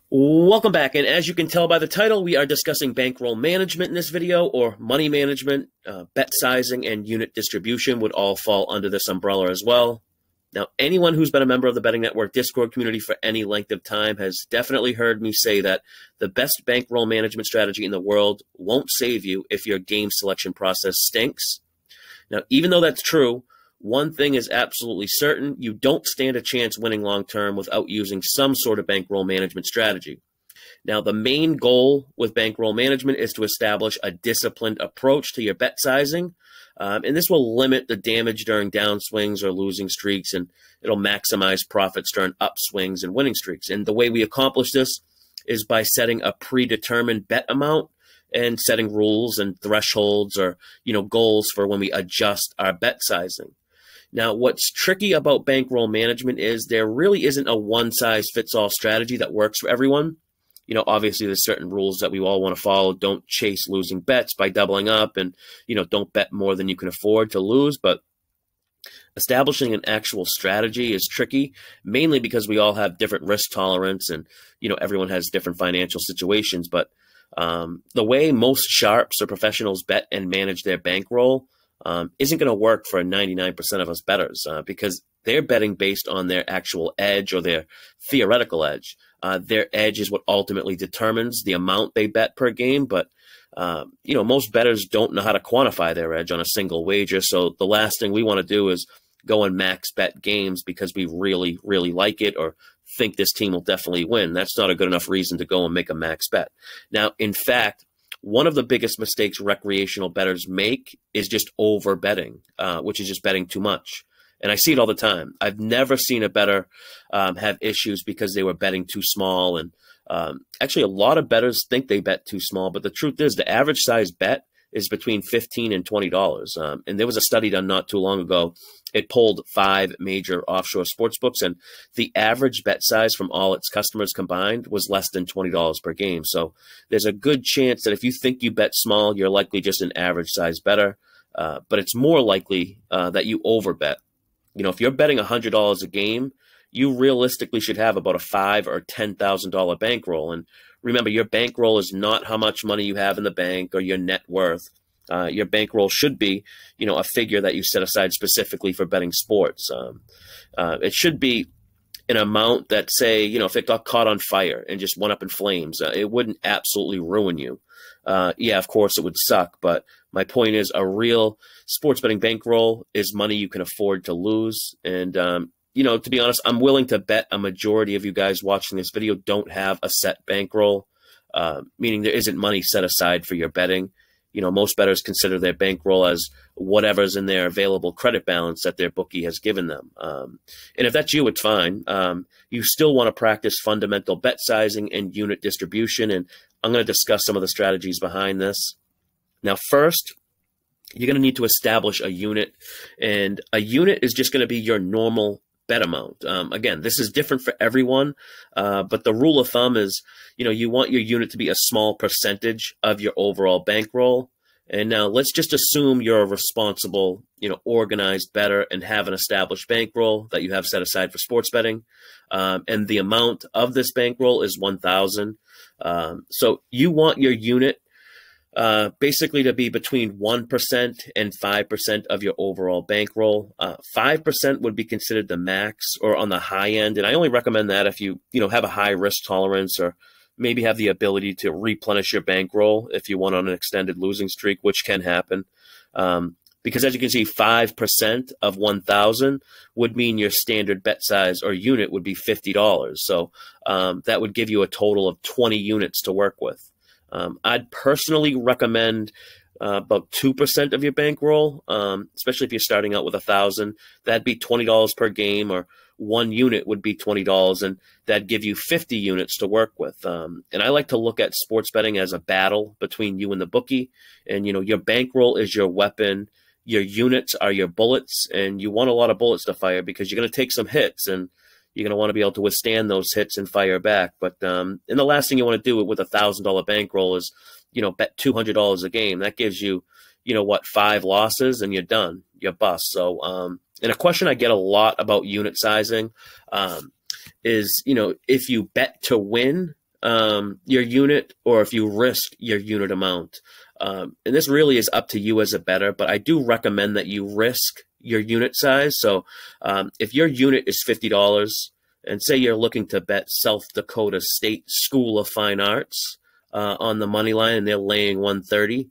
Welcome back, and as you can tell by the title, we are discussing bankroll management in this video, or money management. Bet sizing and unit distribution would all fall under this umbrella as well. Now, anyone who's been a member of the Betting Network Discord community for any length of time has definitely heard me say that the best bankroll management strategy in the world won't save you if your game selection process stinks. Now, even though that's true, one thing is absolutely certain: you don't stand a chance winning long-term without using some sort of bankroll management strategy. Now, the main goal with bankroll management is to establish a disciplined approach to your bet sizing, and this will limit the damage during downswings or losing streaks, and it'll maximize profits during upswings and winning streaks. And the way we accomplish this is by setting a predetermined bet amount and setting rules and thresholds or goals for when we adjust our bet sizing. Now, what's tricky about bankroll management is there really isn't a one-size-fits-all strategy that works for everyone. Obviously, there's certain rules that we all want to follow. Don't chase losing bets by doubling up, and, don't bet more than you can afford to lose. But establishing an actual strategy is tricky, mainly because we all have different risk tolerance and, everyone has different financial situations. But the way most sharps or professionals bet and manage their bankroll isn't going to work for 99% of us bettors because they're betting based on their actual edge or their theoretical edge. Their edge is what ultimately determines the amount they bet per game. But, most bettors don't know how to quantify their edge on a single wager. So the last thing we want to do is go and max bet games because we really, really like it or think this team will definitely win. That's not a good enough reason to go and make a max bet. Now, in fact, one of the biggest mistakes recreational bettors make is just over betting, which is just betting too much. And I see it all the time. I've never seen a bettor have issues because they were betting too small. And actually, a lot of bettors think they bet too small. But the truth is the average size bet is between $15 and $20. And there was a study done not too long ago. It polled 5 major offshore sportsbooks, and the average bet size from all its customers combined was less than $20 per game. So there's a good chance that if you think you bet small, you're likely just an average size bettor. But it's more likely that you overbet. If you're betting $100 a game, you realistically should have about a $5,000 or $10,000 bankroll. And remember, your bankroll is not how much money you have in the bank or your net worth. Your bankroll should be, a figure that you set aside specifically for betting sports. It should be an amount that, say, if it got caught on fire and just went up in flames, it wouldn't absolutely ruin you. Yeah, of course it would suck, but my point is a real sports betting bankroll is money you can afford to lose. And, to be honest, I'm willing to bet a majority of you guys watching this video don't have a set bankroll, meaning there isn't money set aside for your betting. Most bettors consider their bankroll as whatever's in their available credit balance that their bookie has given them. And if that's you, it's fine. You still want to practice fundamental bet sizing and unit distribution, and I'm going to discuss some of the strategies behind this. Now, first, you're going to need to establish a unit, and a unit is just going to be your normal bet amount. Again, this is different for everyone, but the rule of thumb is, you want your unit to be a small percentage of your overall bankroll. And now let's just assume you're a responsible, organized bettor and have an established bankroll that you have set aside for sports betting. And the amount of this bankroll is $1,000. So you want your unit basically to be between 1% and 5% of your overall bankroll. 5% would be considered the max or on the high end. And I only recommend that if you, have a high risk tolerance or maybe have the ability to replenish your bankroll if you went on an extended losing streak, which can happen. Because as you can see, 5% of 1,000 would mean your standard bet size or unit would be $50. So that would give you a total of 20 units to work with. I'd personally recommend about 2% of your bankroll, especially if you're starting out with 1,000. That'd be $20 per game, or one unit would be $20, and that'd give you 50 units to work with. And I like to look at sports betting as a battle between you and the bookie. And, your bankroll is your weapon. Your units are your bullets, and you want a lot of bullets to fire because you're going to take some hits, and you're going to want to be able to withstand those hits and fire back. But and the last thing you want to do with a $1,000 bankroll is, bet $200 a game. That gives you, 5 losses and you're done. You're bust. So, and a question I get a lot about unit sizing is, if you bet to win, your unit or if you risk your unit amount. And this really is up to you as a bettor, but I do recommend that you risk your unit size. So if your unit is $50 and say you're looking to bet South Dakota State School of Fine Arts on the money line and they're laying 130,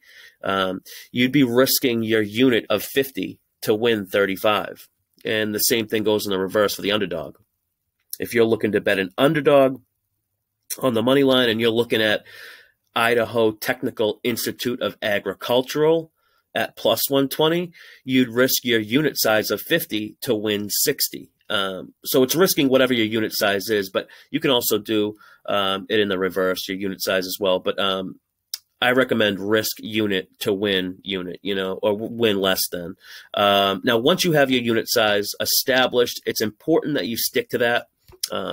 you'd be risking your unit of 50 to win 35. And the same thing goes in the reverse for the underdog. If you're looking to bet an underdog on the money line and you're looking at Idaho Technical Institute of Agricultural at plus 120, you'd risk your unit size of 50 to win 60. So it's risking whatever your unit size is, but you can also do it in the reverse, your unit size as well. But I recommend risk unit to win unit, or win less than. Now, once you have your unit size established, it's important that you stick to that.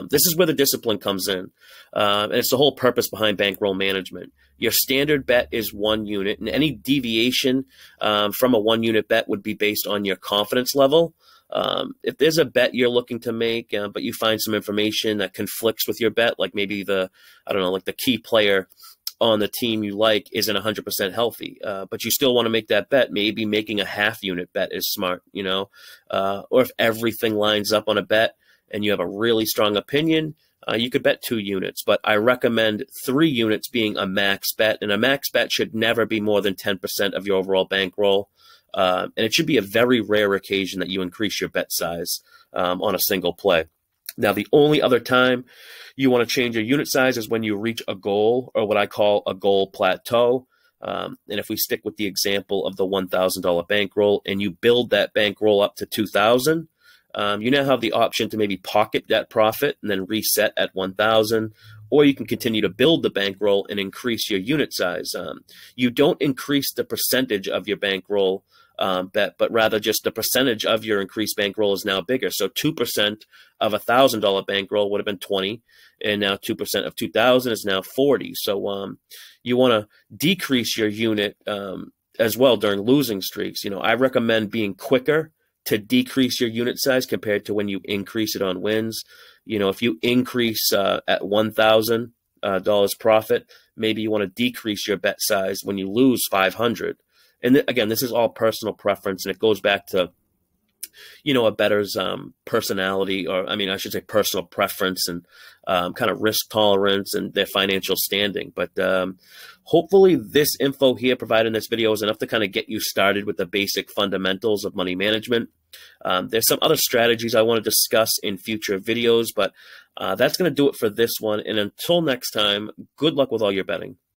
This is where the discipline comes in. And it's the whole purpose behind bankroll management. Your standard bet is 1 unit, and any deviation from a 1 unit bet would be based on your confidence level. If there's a bet you're looking to make, but you find some information that conflicts with your bet, like maybe like the key player on the team you like isn't 100% healthy, but you still want to make that bet, maybe making a half unit bet is smart, or if everything lines up on a bet and you have a really strong opinion, you could bet 2 units, but I recommend 3 units being a max bet, and a max bet should never be more than 10% of your overall bankroll. And it should be a very rare occasion that you increase your bet size on a single play. Now, the only other time you want to change your unit size is when you reach a goal, or what I call a goal plateau. And if we stick with the example of the $1,000 bankroll and you build that bankroll up to $2,000, you now have the option to maybe pocket that profit and then reset at 1,000, or you can continue to build the bankroll and increase your unit size. You don't increase the percentage of your bankroll bet, but rather just the percentage of your increased bankroll is now bigger. So 2% of $1,000 bankroll would have been 20, and now 2% of 2,000 is now 40. So you want to decrease your unit as well during losing streaks. I recommend being quicker to decrease your unit size compared to when you increase it on wins. If you increase at $1,000 profit, maybe you want to decrease your bet size when you lose 500. And again, this is all personal preference, and it goes back to, a bettor's personality, or I should say personal preference, and kind of risk tolerance and their financial standing. But hopefully this info here provided in this video is enough to kind of get you started with the basic fundamentals of money management. There's some other strategies I want to discuss in future videos, but that's going to do it for this one. And until next time, good luck with all your betting.